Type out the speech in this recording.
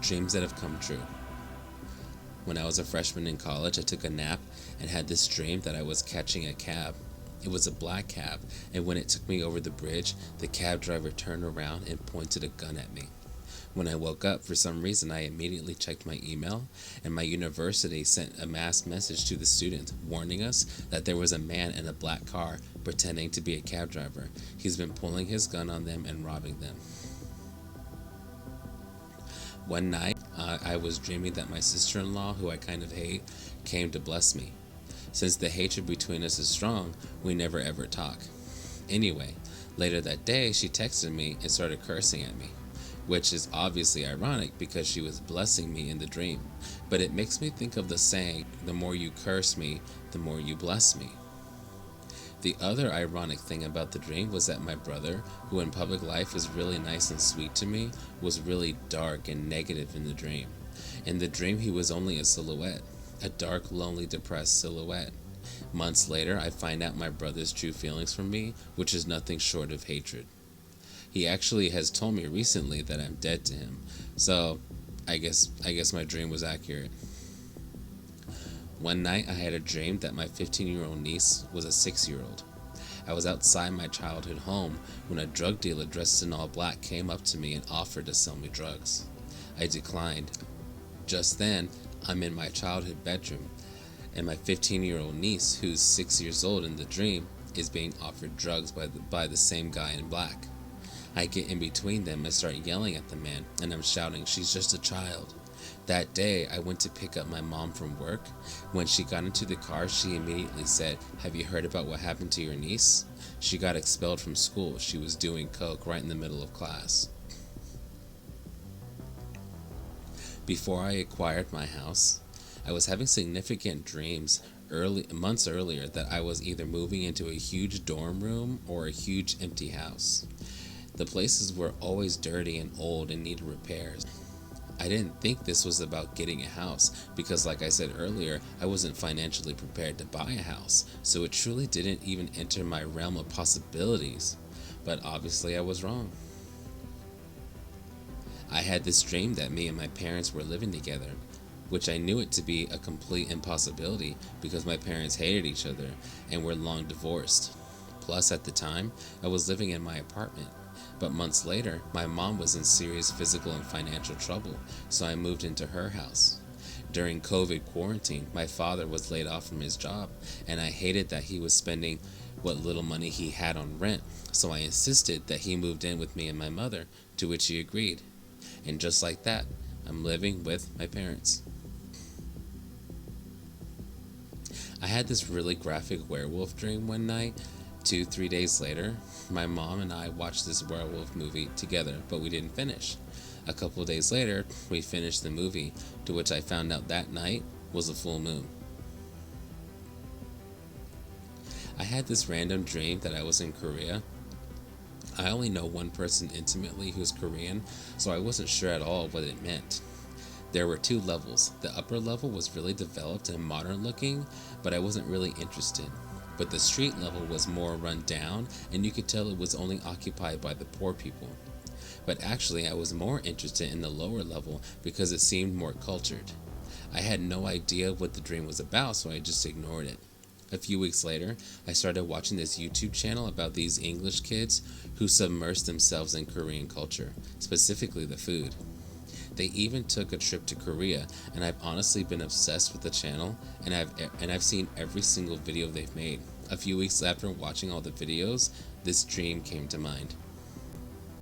Dreams that have come true. When I was a freshman in college, I took a nap and had this dream that I was catching a cab. It was a black cab, and when it took me over the bridge, the cab driver turned around and pointed a gun at me. When I woke up, for some reason, I immediately checked my email, and my university sent a mass message to the students warning us that there was a man in a black car pretending to be a cab driver. He's been pulling his gun on them and robbing them. One night, I was dreaming that my sister-in-law, who I kind of hate, came to bless me. Since the hatred between us is strong, we never ever talk. Anyway, later that day, she texted me and started cursing at me, which is obviously ironic because she was blessing me in the dream. But it makes me think of the saying, the more you curse me, the more you bless me. The other ironic thing about the dream was that my brother, who in public life is really nice and sweet to me, was really dark and negative in the dream. In the dream, he was only a silhouette, a dark, lonely, depressed silhouette. Months later, I find out my brother's true feelings for me, which is nothing short of hatred. He actually has told me recently that I'm dead to him, so I guess my dream was accurate. One night I had a dream that my 15-year-old niece was a 6-year-old. I was outside my childhood home when a drug dealer dressed in all black came up to me and offered to sell me drugs. I declined. Just then, I'm in my childhood bedroom, and my 15-year-old niece, who's 6 years old in the dream, is being offered drugs by the same guy in black. I get in between them and start yelling at the man, and I'm shouting, "She's just a child." That day, I went to pick up my mom from work. When she got into the car, she immediately said, "Have you heard about what happened to your niece? She got expelled from school. She was doing coke right in the middle of class." Before I acquired my house, I was having significant dreams months earlier that I was either moving into a huge dorm room or a huge empty house. The places were always dirty and old and needed repairs. I didn't think this was about getting a house because, like I said earlier, I wasn't financially prepared to buy a house, so it truly didn't even enter my realm of possibilities. But obviously I was wrong. I had this dream that me and my parents were living together, which I knew it to be a complete impossibility because my parents hated each other and were long divorced. Plus, at the time, I was living in my apartment. But months later, my mom was in serious physical and financial trouble, so I moved into her house. During COVID quarantine, my father was laid off from his job, and I hated that he was spending what little money he had on rent, so I insisted that he moved in with me and my mother, to which he agreed. And just like that, I'm living with my parents. I had this really graphic werewolf dream one night. 2-3 days later, my mom and I watched this werewolf movie together, but we didn't finish. A couple of days later, we finished the movie, to which I found out that night was a full moon. I had this random dream that I was in Korea. I only know one person intimately who's Korean, so I wasn't sure at all what it meant. There were 2 levels. The upper level was really developed and modern looking, but I wasn't really interested. But the street level was more run down, and you could tell it was only occupied by the poor people. But actually, I was more interested in the lower level because it seemed more cultured. I had no idea what the dream was about, so I just ignored it. A few weeks later, I started watching this YouTube channel about these English kids who submersed themselves in Korean culture, specifically the food. They even took a trip to Korea, and I've honestly been obsessed with the channel, and I've seen every single video they've made. A few weeks after watching all the videos, this dream came to mind.